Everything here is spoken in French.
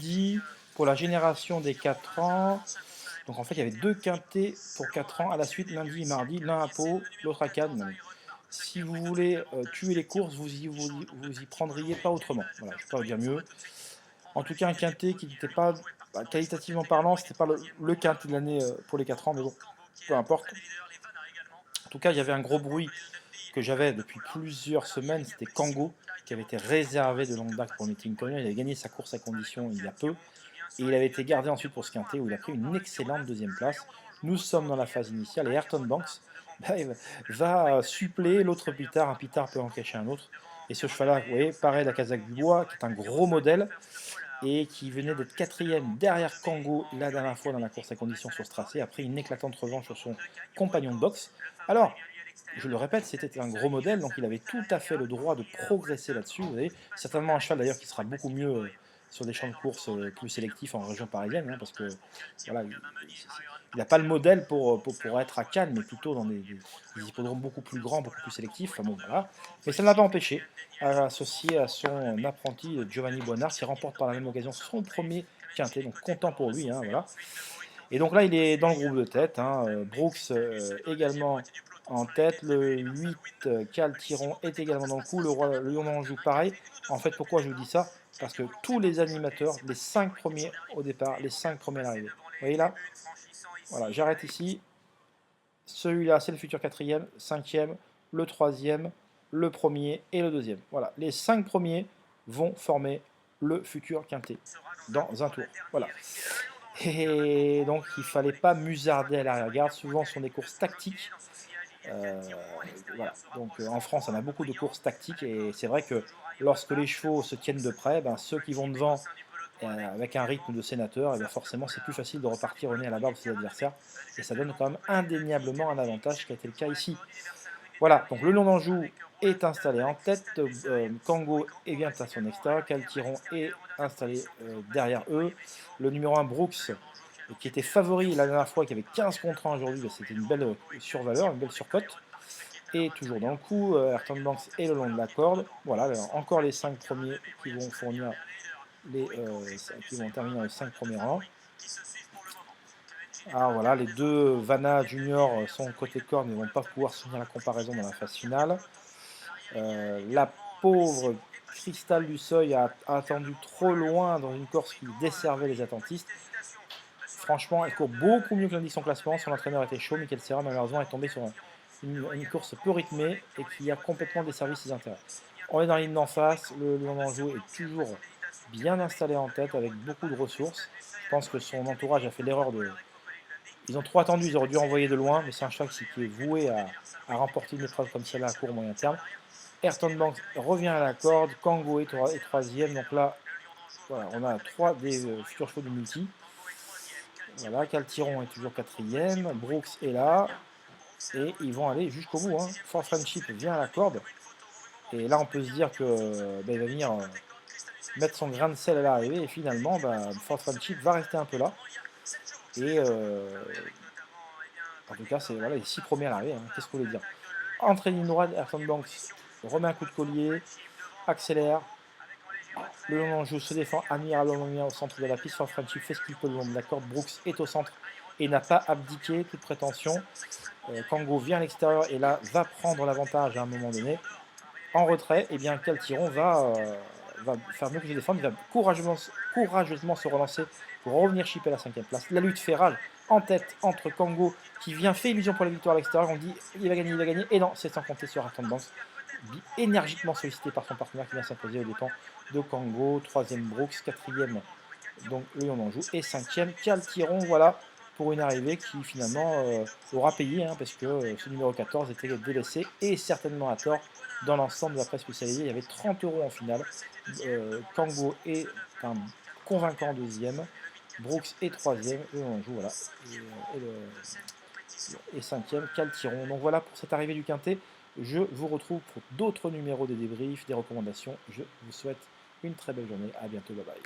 dit pour la génération des 4 ans. Donc en fait, il y avait 2 quintés pour 4 ans à la suite, lundi et mardi, l'un à Pau, l'autre à Cannes. Non, mais si vous voulez tuer les courses, vous y prendriez pas autrement. Voilà, je peux pas vous dire mieux. En tout cas, un quintet qui n'était pas, qualitativement parlant, c'était pas le quintet de l'année pour les 4 ans, mais bon, peu importe. En tout cas, il y avait un gros bruit que j'avais depuis plusieurs semaines, c'était Kango, qui avait été réservé de longue date pour le meeting Konya. Il avait gagné sa course à condition il y a peu, et il avait été gardé ensuite pour ce quintet, où il a pris une excellente deuxième place. Nous sommes dans la phase initiale, et Ayrton Banks va suppléer l'autre Pitard. Un Pitard peut en cacher un autre. Et ce cheval-là, vous voyez, pareil, la Kazakh du Bois, qui est un gros modèle, et qui venait d'être quatrième derrière Kango la dernière fois dans la course à condition sur ce tracé, après une éclatante revanche sur son compagnon de boxe. Alors, je le répète, c'était un gros modèle, donc il avait tout à fait le droit de progresser là-dessus. Vous voyez, certainement un cheval d'ailleurs qui sera beaucoup mieux sur des champs de course plus sélectifs en région parisienne, hein, parce que voilà, il n'a pas le modèle pour être à Cannes, mais plutôt dans des hippodromes beaucoup plus grands, beaucoup plus sélectifs. Enfin bon, voilà. Mais ça ne l'a pas empêché, associé à son apprenti Giovanni Boinard, qui remporte par la même occasion son premier quintet, donc content pour lui, hein, voilà. Et donc là, il est dans le groupe de tête, hein, Brooks également en tête, le 8, Cal Tiron est également dans le coup, le Lion d'Anjou pareil. En fait, pourquoi je vous dis ça? Parce que tous les animateurs, les 5 premiers au départ, les 5 premiers à l'arrivée. Vous voyez là? Voilà, j'arrête ici. Celui-là, c'est le futur quatrième, cinquième, le troisième, le premier et le deuxième. Voilà, les 5 premiers vont former le futur quintet dans un tour. Voilà. Et donc, il ne fallait pas musarder à l'arrière-garde. Souvent, ce sont des courses tactiques. Euh, voilà. Donc, en France, on a beaucoup de courses tactiques. Et c'est vrai que lorsque les chevaux se tiennent de près, ben, ceux qui vont devant avec un rythme de sénateur, et bien forcément, c'est plus facile de repartir au nez à la barre de ses adversaires. Et ça donne quand même indéniablement un avantage, ce qui a été le cas ici. Voilà, donc le Lion d'Anjou est installé en tête, Kango est bien à son extérieur, Caltiron est installé derrière eux. Le numéro 1 Brooks, qui était favori la dernière fois, qui avait 15 contre 1 aujourd'hui, c'était une belle survaleur, une belle surcote. Et toujours dans le coup, Ayrton Banks est le long de la corde. Voilà, alors, encore les 5 premiers qui vont fournir qui vont terminer dans les 5 premiers rangs. Alors voilà, les deux Vanna Junior sont côté corde, mais ne vont pas pouvoir soutenir la comparaison dans la phase finale. La pauvre Cristal du Seuil a attendu trop loin dans une course qui desservait les attentistes. Franchement, elle court beaucoup mieux que l'indice en classement. Son entraîneur était chaud. Michael Serra, malheureusement, est tombé sur une course peu rythmée et qui a complètement desservi ses intérêts. On est dans la ligne d'en face. Le Lion d'Anjou est toujours bien installé en tête avec beaucoup de ressources. Je pense que son entourage a fait l'erreur de. Ils ont trop attendu, ils auraient dû envoyer de loin, mais c'est un cheval qui est voué à remporter une épreuve comme celle-là à court moyen terme. Ayrton Banks revient à la corde, Kango est troisième, donc là, voilà, on a trois des futurs chevaux du multi. Voilà, Caltiron est toujours quatrième, Brooks est là, et ils vont aller jusqu'au bout. Hein. Fort Friendship vient à la corde, et là on peut se dire que il va venir mettre son grain de sel à l'arrivée, et finalement, Fort Friendship va rester un peu là. Et en tout cas, c'est voilà, les 6 premiers à l'arrivée, hein. Qu'est-ce qu'on voulait dire? Entrée ligne droite, Ayrton Banks remet un coup de collier, accélère. Le long d'enjeu se défend admirablement au centre de la piste. Fort Friendship fait ce qu'il peut le long de la corde. Brooks est au centre et n'a pas abdiqué toute prétention. Kango vient à l'extérieur et là va prendre l'avantage à un moment donné. En retrait, et bien Caltiron va faire mieux que se défendre. Il va courageusement se relancer pour revenir chipper la 5e place. La lutte fait rage en tête entre Kango qui vient fait illusion pour la victoire à l'extérieur. On dit il va gagner. Et non, c'est sans compter sur Ayrton Banks, énergiquement sollicité par son partenaire qui vient s'imposer aux dépens de Kango. 3e Brooks, 4e donc le Lion d'Anjou et 5e Caltiron. Voilà pour une arrivée qui finalement aura payé, hein, parce que ce numéro 14 était délaissé et certainement à tort dans l'ensemble de la presse spécialisée. Il y avait 30 euros en finale. Kango est un convaincant deuxième, Brooks est troisième, et on joue voilà, et cinquième Caltiron. Donc voilà pour cette arrivée du quintet. Je vous retrouve pour d'autres numéros des débriefs, des recommandations. Je vous souhaite une très belle journée. À bientôt. Bye bye.